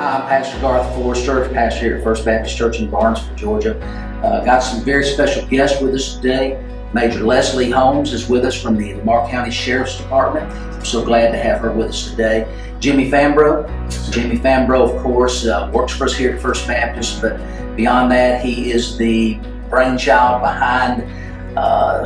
I'm Pastor Garth Forster, pastor here at First Baptist Church in Barnesville, Georgia. Got some very special guests with us today. Major Leslie Holmes is with us from the Lamar County Sheriff's Department. I'm so glad to have her with us today. Jimmy Fambro. Jimmy Fambro, of course, works for us here at First Baptist, but beyond that, he is the brainchild behind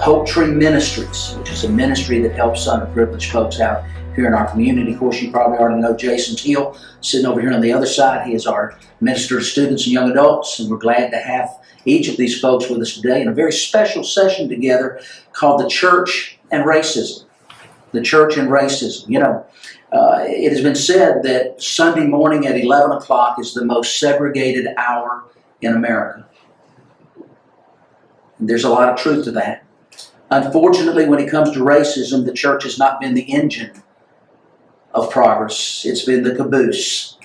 Hope Tree Ministries, which is a ministry that helps underprivileged folks out here in our community. Of course, you probably already know Jason Teal, sitting over here on the other side. He is our minister to students and young adults, and we're glad to have each of these folks with us today in a very special session together called The Church and Racism. The Church and Racism. You know, it has been said that Sunday morning at 11 o'clock is the most segregated hour in America. There's a lot of truth to that. Unfortunately, when it comes to racism, the church has not been the engine of progress. It's been the caboose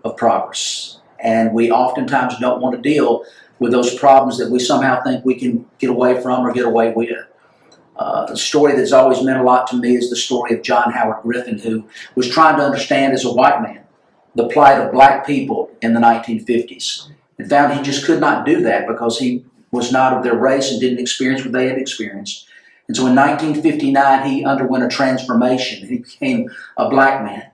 of progress. And we oftentimes don't want to deal with those problems that we somehow think we can get away from or get away with. The story that's always meant a lot to me is the story of John Howard Griffin, who was trying to understand as a white man the plight of black people in the 1950s, and found he just could not do that because he was not of their race and didn't experience what they had experienced. And so in 1959, he underwent a transformation. He became a black man.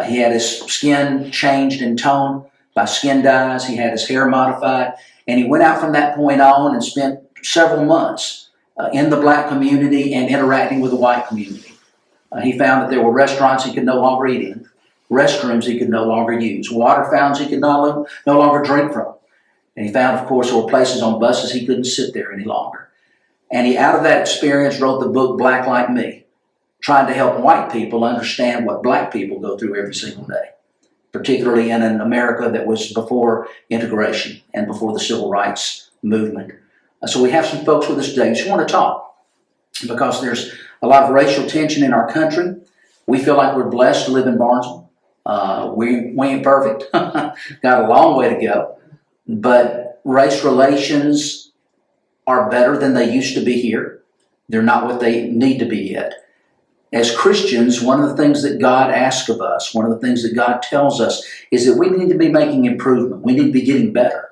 He had his skin changed in tone by skin dyes. He had his hair modified. And he went out from that point on and spent several months in the black community and interacting with the white community. He found that there were restaurants he could no longer eat in, restrooms he could no longer use, water fountains he could no longer drink from. And he found, of course, there were places on buses he couldn't sit there any longer. And he, out of that experience, wrote the book Black Like Me, trying to help white people understand what black people go through every single day, particularly in an America that was before integration and before the civil rights movement. So we have some folks with us today who just want to talk because there's a lot of racial tension in our country. We feel like we're blessed to live in Barnesville. We ain't perfect. Got a long way to go. But race relations are better than they used to be here. They're not what they need to be yet. As Christians, one of the things that God asks of us, one of the things that God tells us is that we need to be making improvement. We need to be getting better.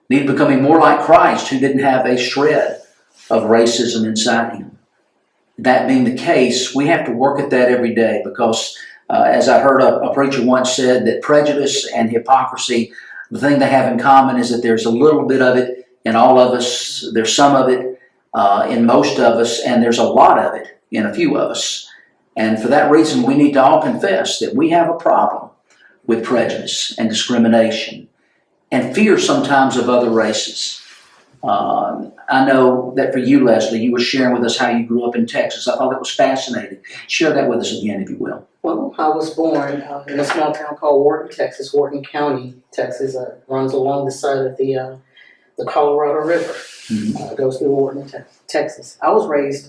We need to be becoming more like Christ, who didn't have a shred of racism inside him. That being the case, we have to work at that every day because, as I heard a preacher once said, that prejudice and hypocrisy, the thing they have in common is that there's a little bit of it in all of us. There's some of it in most of us, and there's a lot of it in a few of us. And for that reason, we need to all confess that we have a problem with prejudice and discrimination and fear sometimes of other races. I know that for you, Leslie, you were sharing with us how you grew up in Texas. I thought that was fascinating. Share that with us again, if you will. Well, I was born in a small town called Wharton, Texas. Wharton County, Texas, runs along the side of the Colorado River. Goes through Wharton, Texas. I was raised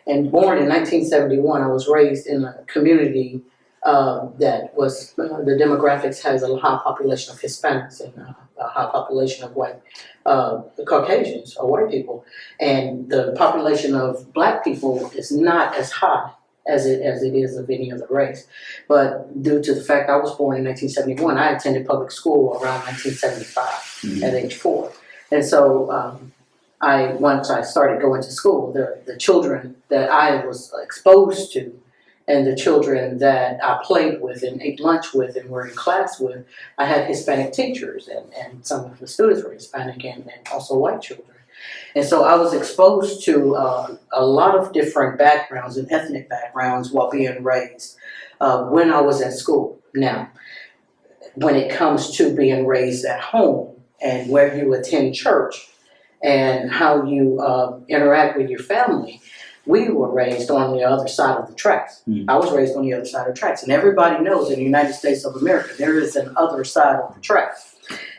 and born in 1971. I was raised in a community that was, the demographics has a high population of Hispanics and a high population of white, Caucasians or white people. And the population of black people is not as high as it is of any other race. But due to the fact I was born in 1971, I attended public school around 1975 at age 4. And so once I started going to school, the children that I was exposed to and the children that I played with and ate lunch with and were in class with, I had Hispanic teachers, and some of the students were Hispanic and also white children. And so I was exposed to a lot of different backgrounds and ethnic backgrounds while being raised when I was at school. Now, when it comes to being raised at home and where you attend church and how you interact with your family, we were raised on the other side of the tracks. I was raised on the other side of the tracks. And everybody knows in the United States of America, there is an other side of the tracks.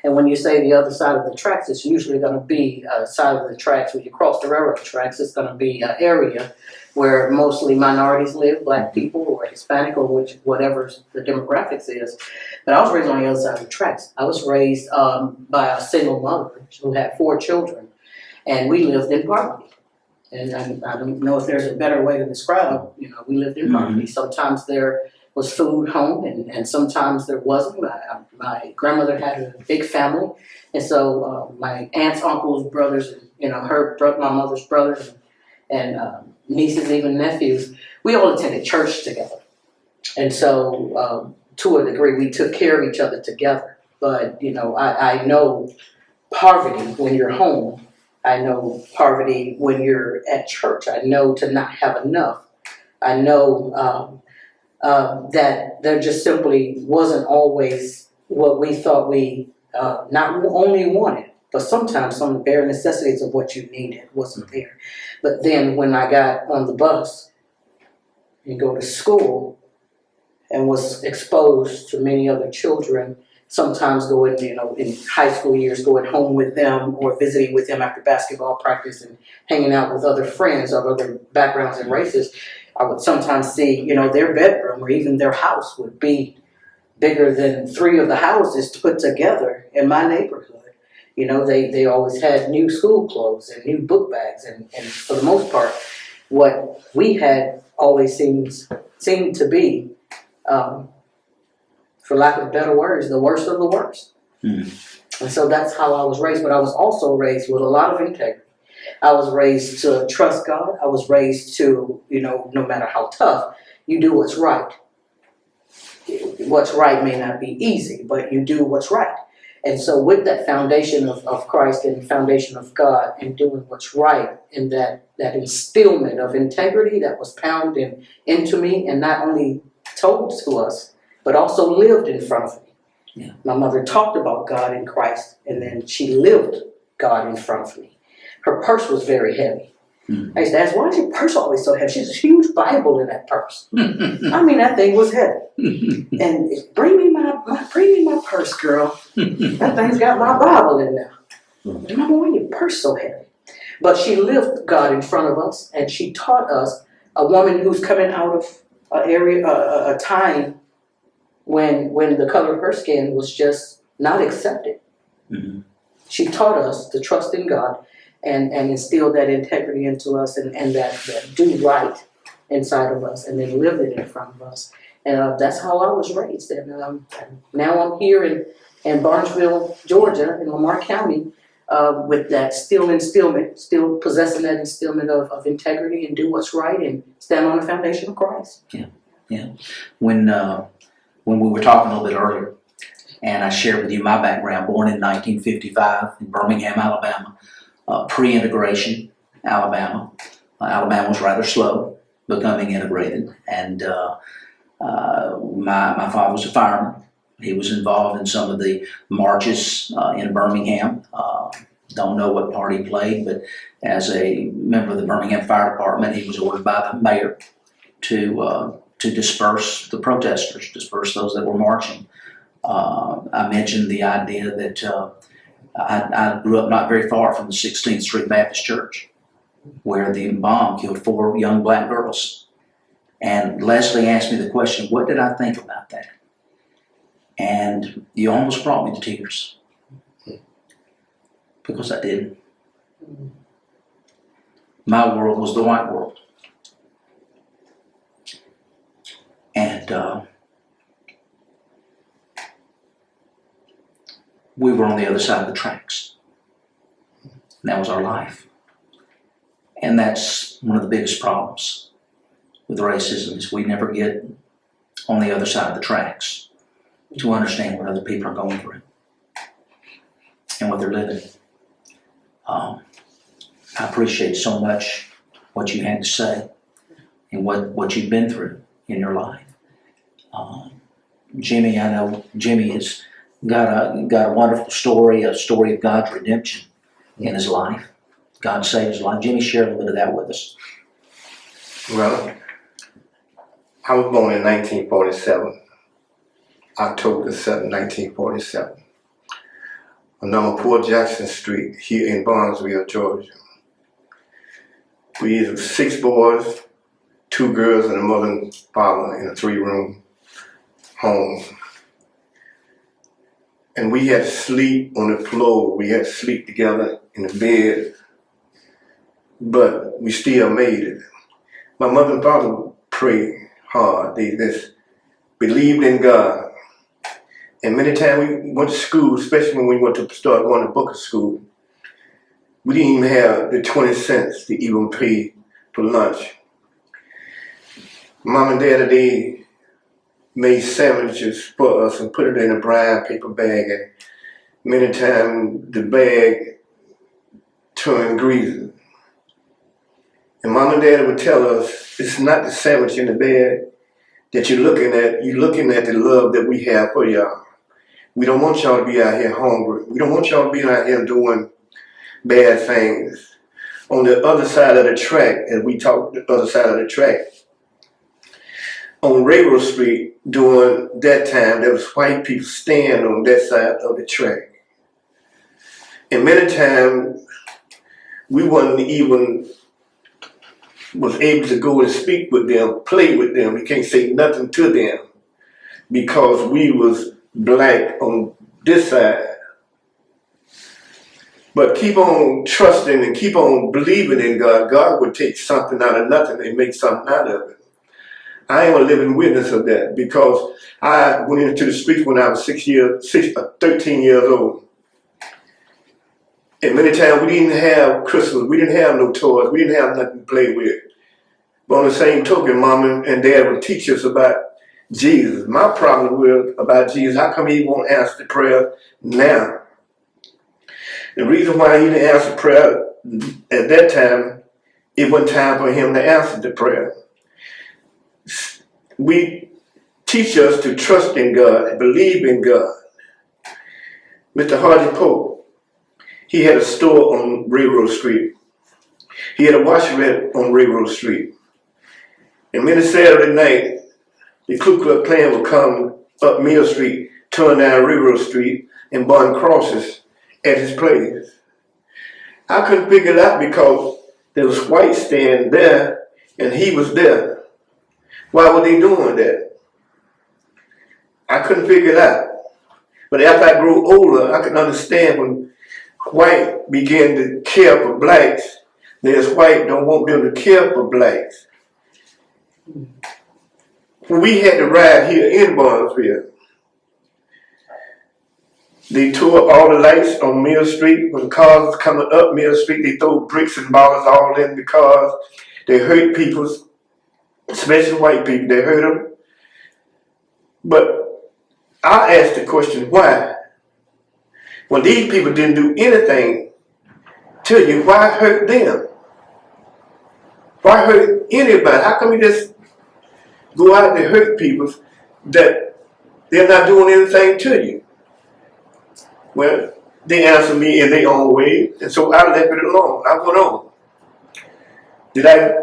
And when you say the other side of the tracks, it's usually going to be a side of the tracks when you cross the railroad tracks. It's going to be an area where mostly minorities live, black people or Hispanic or whatever the demographics is. But I was raised on the other side of the tracks. I was raised by a single mother who had 4 children, and we lived in poverty. And I don't know if there's a better way to describe, we lived in poverty. Sometimes there was food home, and sometimes there wasn't. My grandmother had a big family, and so my aunts, uncles, brothers, and my mother's brothers, and nieces, even nephews, we all attended church together. And so, to a degree, we took care of each other together. But I know poverty when you're home. I know poverty when you're at church. I know to not have enough. I know that there just simply wasn't always what we thought we not only wanted, but sometimes some of the bare necessities of what you needed wasn't there. But then when I got on the bus and go to school and was exposed to many other children, sometimes going, in high school years, going home with them or visiting with them after basketball practice and hanging out with other friends of other backgrounds and races, I would sometimes see, their bedroom or even their house would be bigger than 3 of the houses put together in my neighborhood. They always had new school clothes and new book bags, and for the most part, what we had always seemed to be, for lack of better words, the worst of the worst. And so that's how I was raised, but I was also raised with a lot of integrity. I was raised to trust God. I was raised to, no matter how tough, you do what's right. What's right may not be easy, but you do what's right. And so with that foundation of Christ and foundation of God and doing what's right, and that instillment of integrity that was pounded into me and not only told to us, but also lived in front of me. Yeah. My mother talked about God in Christ, and then she lived God in front of me. Her purse was very heavy. I used to ask, why is your purse always so heavy? She has a huge Bible in that purse. I mean, that thing was heavy. And bring me my purse, girl. That thing's got my Bible in there. Mama, why your purse so heavy? But she lived God in front of us, and she taught us, a woman who's coming out of a time when the color of her skin was just not accepted. Mm-hmm. She taught us to trust in God and instill that integrity into us and that do right inside of us, and then live it in front of us. And that's how I was raised. And now I'm here in Barnesville, Georgia, in Lamar County, with that still possessing that instillment of integrity and do what's right and stand on the foundation of Christ. Yeah. When we were talking a little bit earlier, and I shared with you my background, born in 1955 in Birmingham, Alabama, pre-integration Alabama. Alabama was rather slow becoming integrated, and my father was a fireman. He was involved in some of the marches in Birmingham. Don't know what part he played, but as a member of the Birmingham Fire Department, he was ordered by the mayor to disperse the protesters, disperse those that were marching. I mentioned the idea that I grew up not very far from the 16th Street Baptist Church, where the bomb killed 4 young black girls. And Leslie asked me the question, what did I think about that? And you almost brought me to tears. Because I didn't. My world was the white world. And we were on the other side of the tracks. And that was our life. And that's one of the biggest problems with racism, is we never get on the other side of the tracks to understand what other people are going through and what they're living. I appreciate so much what you had to say and what you've been through in your life. Jimmy, I know Jimmy has got a wonderful story, a story of God's redemption in his life. God saved his life. Jimmy, share a little bit of that with us. Well, I was born in 1947, October the 7th, 1947, on number 4 Jackson Street here in Barnesville, Georgia. We were 6 boys, 2 girls, and a mother and father in a 3-room home. And we had to sleep on the floor. We had to sleep together in the bed, but we still made it. My mother and father prayed hard. They just believed in God. And many times we went to school, especially when we went to start going to Booker School, we didn't even have the 20 cents to even pay for lunch. Mom and Dad, they made sandwiches for us and put it in a brown paper bag, and many times the bag turned greasy. And Mom and Dad would tell us, it's not the sandwich in the bag that you're looking at the love that we have for y'all. We don't want y'all to be out here hungry. We don't want y'all to be out here doing bad things. On the other side of the track, as we talk the other side of the track, on Railroad Street during that time, there was white people staying on that side of the track. And many times, we wasn't even was able to go and speak with them, play with them. We can't say nothing to them because we was black on this side. But keep on trusting and keep on believing in God. God would take something out of nothing and make something out of it. I am a living witness of that because I went into the streets when I was 13 years old. And many times we didn't have Christmas, we didn't have no toys, we didn't have nothing to play with. But on the same token, Mama and Dad would teach us about Jesus. My problem was about Jesus, how come he won't answer the prayer now? The reason why he didn't answer prayer at that time, it wasn't time for him to answer the prayer. We teach us to trust in God and believe in God. Mr. Hardy Pope, he had a store on Railroad Street. He had a washerette on Railroad Street. And many Saturday night, the Ku Klux Klan would come up Mill Street, turn down Railroad Street, and burn crosses at his place. I couldn't figure it out because there was whites staying there, and he was there. Why were they doing that? I couldn't figure it out. But after I grew older, I could understand when white began to care for blacks, there's white don't want them to care for blacks. When we had to ride here in Barnesville, they tore up all the lights on Mill Street. When cars was coming up Mill Street, they threw bricks and bottles all in the cars. They hurt people, especially white people, they hurt them. But I asked the question, why? When these people didn't do anything to you, why hurt them? Why hurt anybody? How come you just go out and hurt people that they're not doing anything to you? Well, they answered me in their own way, and so I left it alone. I went on. Did I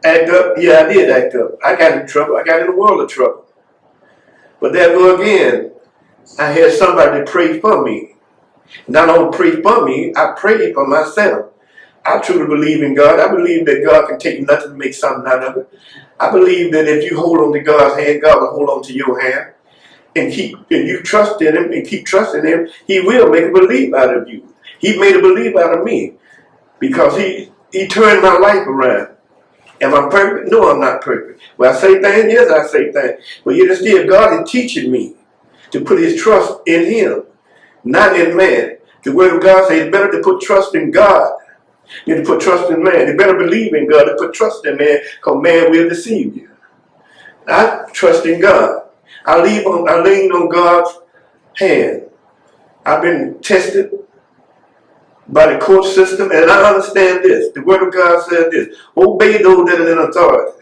act up? Yeah, I did act up. I got in trouble. I got in a world of trouble. But there go again. I had somebody to pray for me. Not only pray for me, I prayed for myself. I truly believe in God. I believe that God can take nothing to make something out of it. I believe that if you hold on to God's hand, God will hold on to your hand. And you trust in him and keep trusting him, he will make a believe out of you. He made a believe out of me because he turned my life around. Am I perfect? No, I'm not perfect. Well, I say things, yes, I say things. But yet still, God is teaching me to put his trust in him, not in man. The word of God says it's better to put trust in God than to put trust in man. You better believe in God than put trust in man, because man will deceive you. I trust in God. I lean on God's hand. I've been tested by the court system, and I understand this. The word of God says this: obey those that are in authority.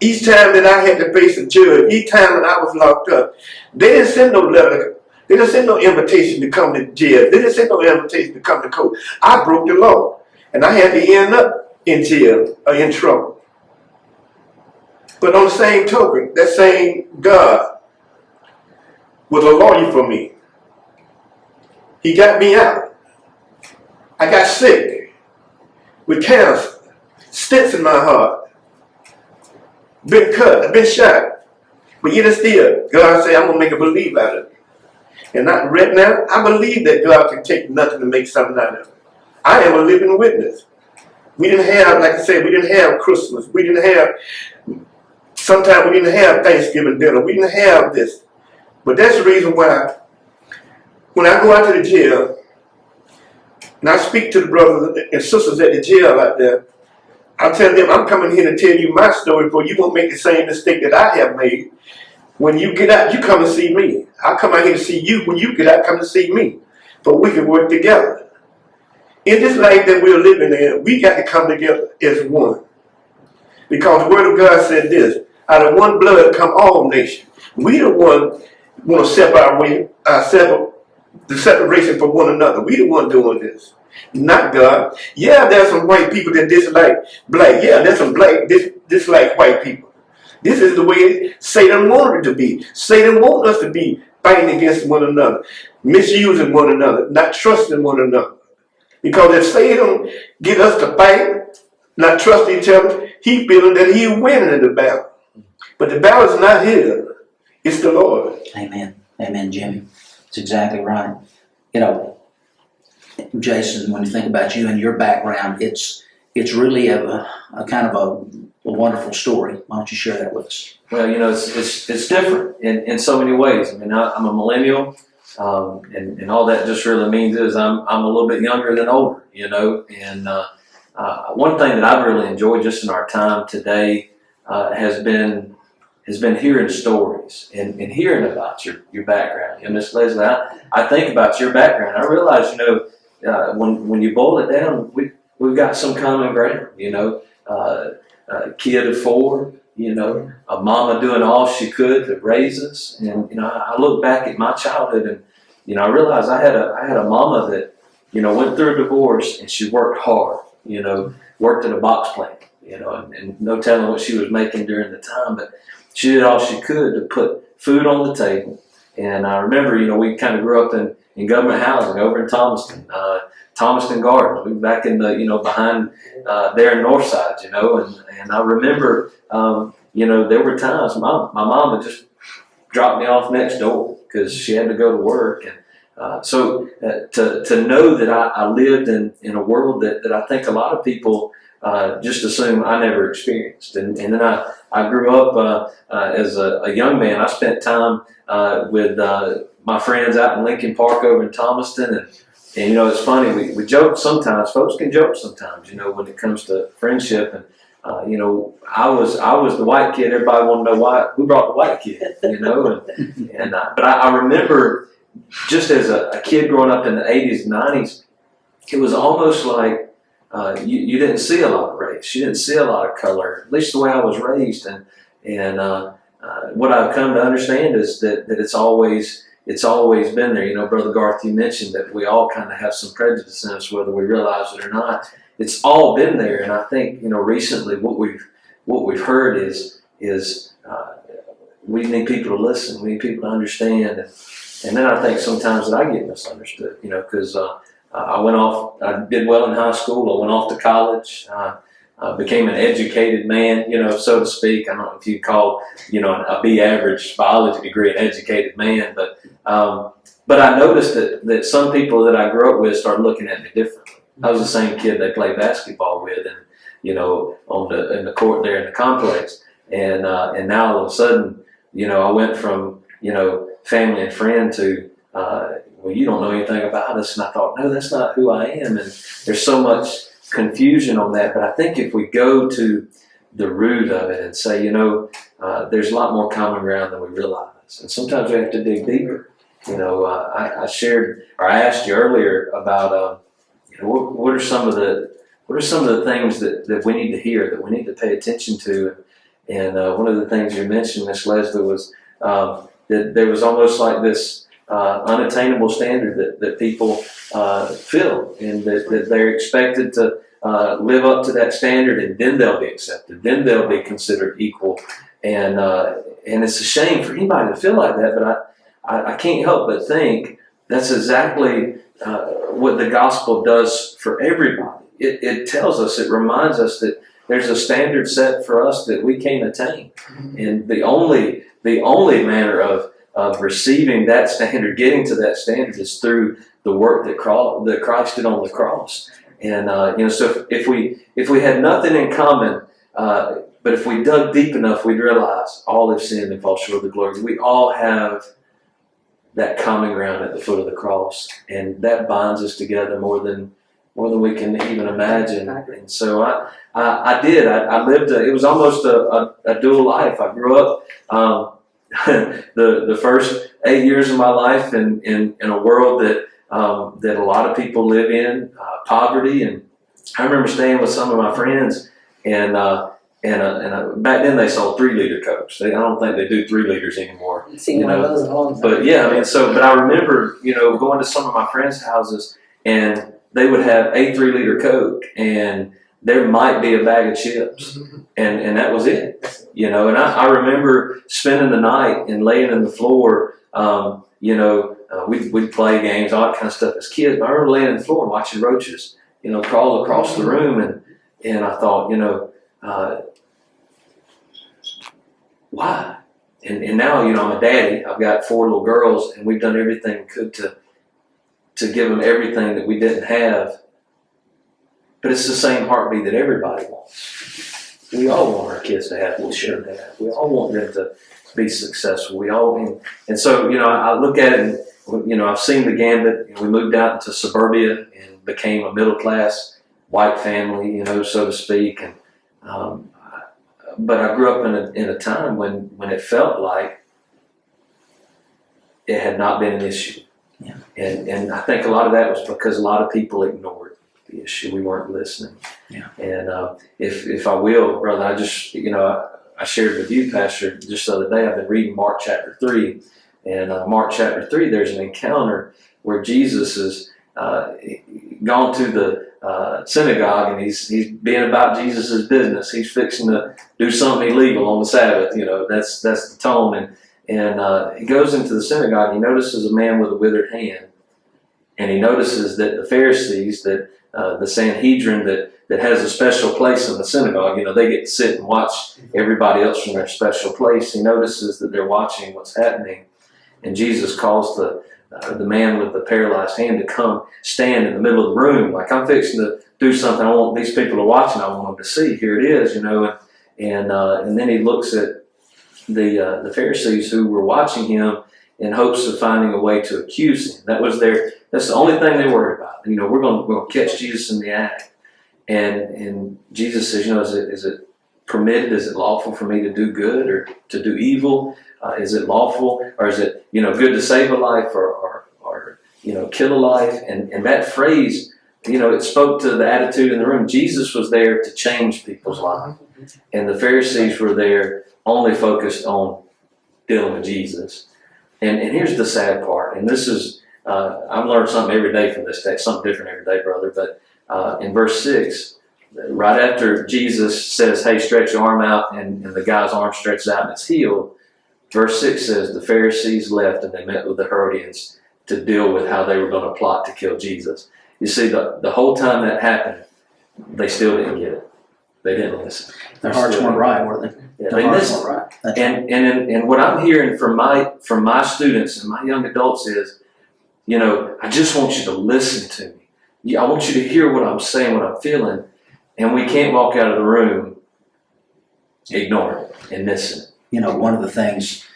Each time that I had to face a judge, each time that I was locked up, they didn't send no letter. They didn't send no invitation to come to jail. They didn't send no invitation to come to court. I broke the law, and I had to end up in jail or in trouble. But on the same token, that same God was a lawyer for me. He got me out. I got sick with cancer, stents in my heart, been cut, been shot. But yet still, God said, I'm going to make a believe out of it. And not right now, I believe that God can take nothing to make something out of it. I am a living witness. We didn't have, like I said, we didn't have Christmas. We didn't have Sometimes we didn't have Thanksgiving dinner. We didn't have this. But that's the reason why when I go out to the jail and I speak to the brothers and sisters at the jail out there, I tell them I'm coming here to tell you my story, but you won't make the same mistake that I have made. When you get out, you come and see me. I come out here to see you. When you get out, come to see me. But we can work together. In this life that we're living in, we got to come together as one. Because the Word of God said this, out of one blood come all nations. We the one want to separate the separation from one another. We the one doing this, not God. Yeah, there's some white people that dislike black. Yeah, there's some black dislike white people. This is the way Satan wanted it to be. Satan wants us to be fighting against one another, misusing one another, not trusting one another. Because if Satan get us to fight, not trust each other, he feeling that he's winning in the battle. But the battle is not his. It's the Lord. Amen. Amen, Jimmy. That's exactly right. You know, Jason, when you think about you and your background, it's really a kind of a wonderful story. Why don't you share that with us? Well, you know, it's different in so many ways. I mean, I'm a millennial, and all that just really means is I'm a little bit younger than older, you know. And one thing that I've really enjoyed just in our time today has been hearing stories and hearing about your background. And Miss Leslie, I think about your background. I realize, you know, when you boil it down, we've got some common ground. You know, a kid of 4. You know, a mama doing all she could to raise us. And you know, I look back at my childhood, and you know, I realized I had a mama that, you know, went through a divorce, and she worked hard. You know, worked at a box plant. You know, and no telling what she was making during the time, but she did all she could to put food on the table. And I remember, you know, we kind of grew up in government housing over in Thomaston Gardens. We were back in the, you know, behind there in Northside, you know, and I remember, you know, there were times my mom would just drop me off next door because she had to go to work. And so to know that I lived in a world that I think a lot of people just assume I never experienced. And then I grew up as a young man. I spent time with my friends out in Lincoln Park over in Thomaston. And you know, it's funny, we joke sometimes. Folks can joke sometimes, you know, when it comes to friendship. And, you know, I was the white kid. Everybody wanted to know who brought the white kid, you know. But I remember just as a kid growing up in the 80s and 90s, it was almost like you didn't see a lot of race. You didn't see a lot of color, at least the way I was raised. And what I've come to understand is that it's always been there. You know, Brother Garth, you mentioned that we all kind of have some prejudice in us, whether we realize it or not. It's all been there. And I think, you know, recently what we've heard is we need people to listen. We need people to understand. And then I think sometimes that I get misunderstood, you know, because I did well in high school. I went off to college. Became an educated man, you know, so to speak. I don't know if you call, you know, a B average biology degree an educated man, but I noticed that some people that I grew up with started looking at me differently. I was the same kid they played basketball with, and you know, in the court there in the complex, and now all of a sudden, you know, I went from, you know, family and friend to well, you don't know anything about us. And I thought, no, that's not who I am. And there's so much confusion on that. But I think if we go to the root of it and say, you know, there's a lot more common ground than we realize. And sometimes we have to dig deeper. You know, I asked you earlier about, you know, what are some of the things that we need to hear, that we need to pay attention to. And one of the things you mentioned, Miss Leslie, was that there was almost like this unattainable standard that people feel, and that they're expected to live up to that standard, and then they'll be accepted, then they'll be considered equal. And it's a shame for anybody to feel like that, but I can't help but think that's exactly what the gospel does for everybody. It tells us, it reminds us that there's a standard set for us that we can't attain. And the only manner of receiving that standard, getting to that standard, is through the work that Christ did on the cross. And you know, so if we had nothing in common But if we dug deep enough, we'd realize all have sinned and fall short of the glory. We all have that common ground at the foot of the cross, and that binds us together more than we can even imagine. And so I lived it was almost a dual life. I grew up the first 8 years of my life in a world that a lot of people live in, poverty. And I remember staying with some of my friends, and back then they sold 3-liter Cokes. I don't think they do 3 liters anymore. I've seen one of those in a long time. But yeah, I mean, but I remember, going to some of my friends' houses, and they would have a 3-liter Coke, and there might be a bag of chips, and that was it. And I remember spending the night and laying in the floor. We'd play games, all that kind of stuff as kids. But I remember laying on the floor and watching roaches, crawl across the room, and I thought, why? And now, I'm a daddy. I've got 4 little girls, and we've done everything we could to give them everything that we didn't have. But it's the same heartbeat that everybody wants. We all want our kids to have what we should have. We all want them to be successful. And so, I look at it and, I've seen the gambit. We moved out into suburbia and became a middle-class white family, so to speak. And but I grew up in a time when it felt like it had not been an issue. Yeah. And I think a lot of that was because a lot of people ignored the issue. We weren't listening. Yeah. And if I will, brother, I just, I shared with you, Pastor, just the other day, I've been reading Mark chapter 3. And Mark chapter 3, there's an encounter where Jesus has gone to the synagogue, and he's being about Jesus' business. He's fixing to do something illegal on the Sabbath. That's the tone. And he goes into the synagogue. And he notices a man with a withered hand, and he notices that the Pharisees, that the Sanhedrin, that has a special place in the synagogue. They get to sit and watch everybody else from their special place. He notices that they're watching what's happening, and Jesus calls the man with the paralyzed hand to come stand in the middle of the room. Like, I'm fixing to do something I want these people to watch, and I want them to see. Here it is, and then he looks at the Pharisees who were watching him in hopes of finding a way to accuse him. That's the only thing they worried about. We're going to catch Jesus in the act. And Jesus says, is it permitted? Is it lawful for me to do good or to do evil? Is it lawful, or is it good to save a life or kill a life? And that phrase, it spoke to the attitude in the room. Jesus was there to change people's lives, and the Pharisees were there only focused on dealing with Jesus. And here's the sad part, and this is I've learned something every day from this text, something different every day, brother. But in verse 6. Right after Jesus says, hey, stretch your arm out, and the guy's arm stretches out and it's healed, verse 6 says the Pharisees left and they met with the Herodians to deal with how they were going to plot to kill Jesus. You see, the whole time that happened, they still didn't get it. They didn't listen. Their hearts weren't right, were they? Yeah, they missed it. Right. And what I'm hearing from my students and my young adults is, I just want you to listen to me. I want you to hear what I'm saying, what I'm feeling. And we can't walk out of the room ignoring it and missing it. One of the things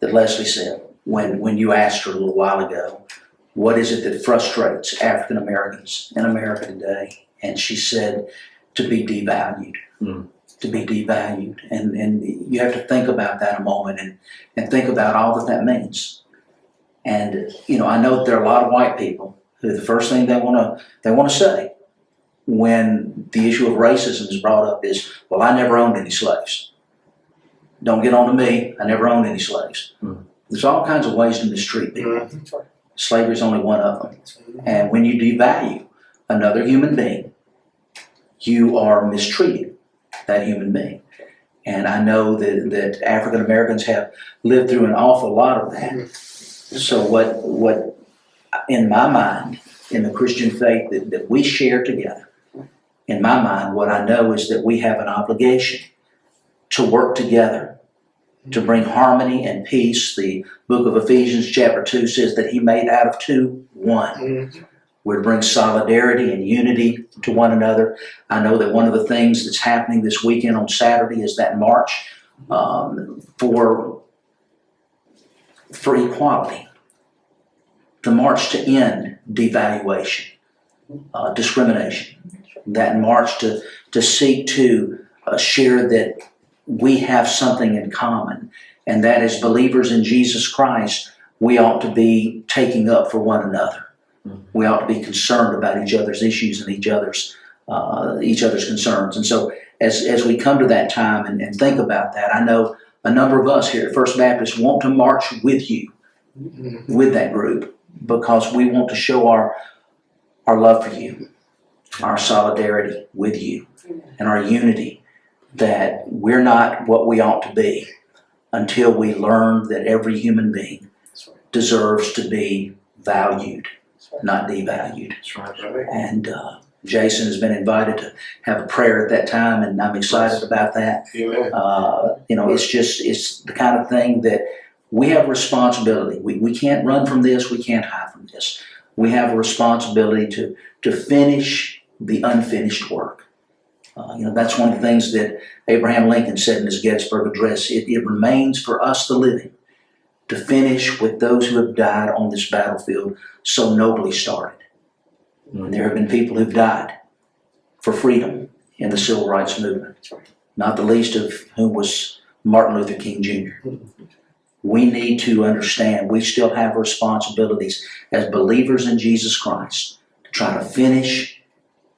that Leslie said when you asked her a little while ago, what is it that frustrates African Americans in America today? And she said, to be devalued. To be devalued. And you have to think about that a moment and think about all that means. And, I know that there are a lot of white people who the first thing they want to say when the issue of racism is brought up is, well, I never owned any slaves. Don't get on to me. I never owned any slaves. There's all kinds of ways to mistreat people. Slavery is only one of them. And when you devalue another human being, you are mistreating that human being. And I know that African Americans have lived through an awful lot of that. So what in my mind, in the Christian faith that we share together, in my mind, what I know is that we have an obligation to work together to bring harmony and peace. The book of Ephesians chapter 2 says that he made out of two one. We're to bring solidarity and unity to one another. I know that one of the things that's happening this weekend on Saturday is that march for equality, the march to end devaluation, discrimination, that march to seek to share that we have something in common, and that as believers in Jesus Christ, we ought to be taking up for one another. We ought to be concerned about each other's issues and each other's concerns. And so as we come to that time and think about that, I know a number of us here at First Baptist want to march with you, with that group, because we want to show our love for you, our solidarity with you, and our unity, that we're not what we ought to be until we learn that every human being deserves to be valued, not devalued. That's right. And Jason has been invited to have a prayer at that time, and I'm excited about that. Amen. It's the kind of thing that we have a responsibility. We can't run from this. We can't hide from this. We have a responsibility to finish the unfinished work. That's one of the things that Abraham Lincoln said in his Gettysburg Address. It remains for us, the living, to finish with those who have died on this battlefield so nobly started. And there have been people who've died for freedom in the civil rights movement, not the least of whom was Martin Luther King Jr. We need to understand we still have responsibilities as believers in Jesus Christ to try to finish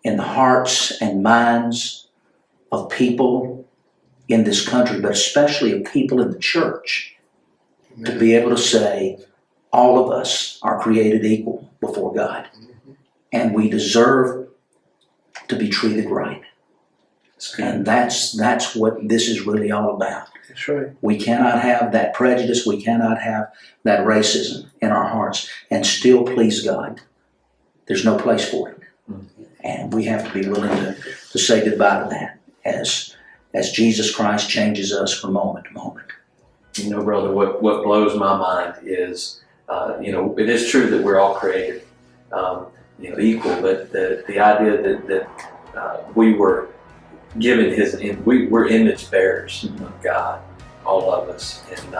in the hearts and minds of people in this country, but especially of people in the church, to be able to say all of us are created equal before God, and we deserve to be treated right. And that's what this is really all about. That's right. We cannot have that prejudice, we cannot have that racism in our hearts and still please God. There's no place for it. And we have to be willing to say goodbye to that as Jesus Christ changes us from moment to moment. Brother, what blows my mind is, it is true that we're all created, equal, but the idea that we were given we're image bearers of God, all of us. And,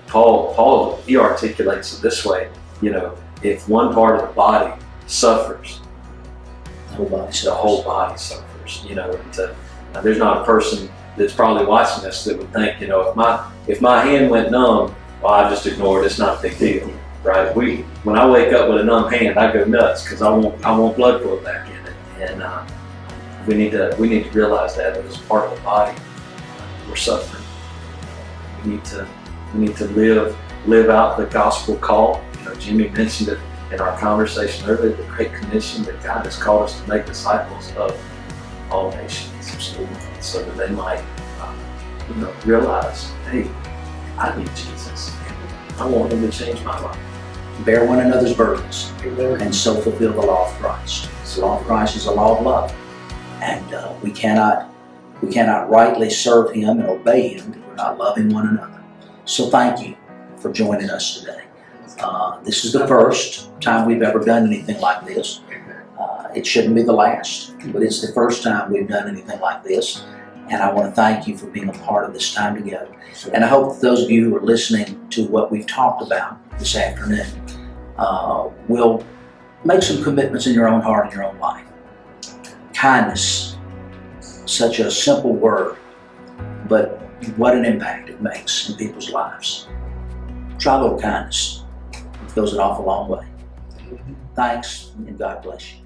Paul, he articulates it this way, if one part of the body suffers, the whole body suffers, and there's not a person that's probably watching this that would think, if my hand went numb, well, I just ignore it. It's not a big deal, right? When I wake up with a numb hand, I go nuts because I want blood flow back in it, and we need to realize that as part of the body, we're suffering. We need to live out the gospel call. Jimmy mentioned it in our conversation earlier, the Great Commission that God has called us to make disciples of all nations, so that they might realize, hey, I need Jesus. I want him to change my life. Bear one another's burdens and so fulfill the law of Christ. The law of Christ is a law of love, and we cannot rightly serve him and obey him if we're not loving one another. So thank you for joining us today. This is the first time we've ever done anything like this. It shouldn't be the last, but it's the first time we've done anything like this. And I want to thank you for being a part of this time together. And I hope that those of you who are listening to what we've talked about this afternoon will make some commitments in your own heart and your own life. Kindness, such a simple word, but what an impact it makes in people's lives. Try a little kindness. It goes an awful long way. Thanks, and God bless you.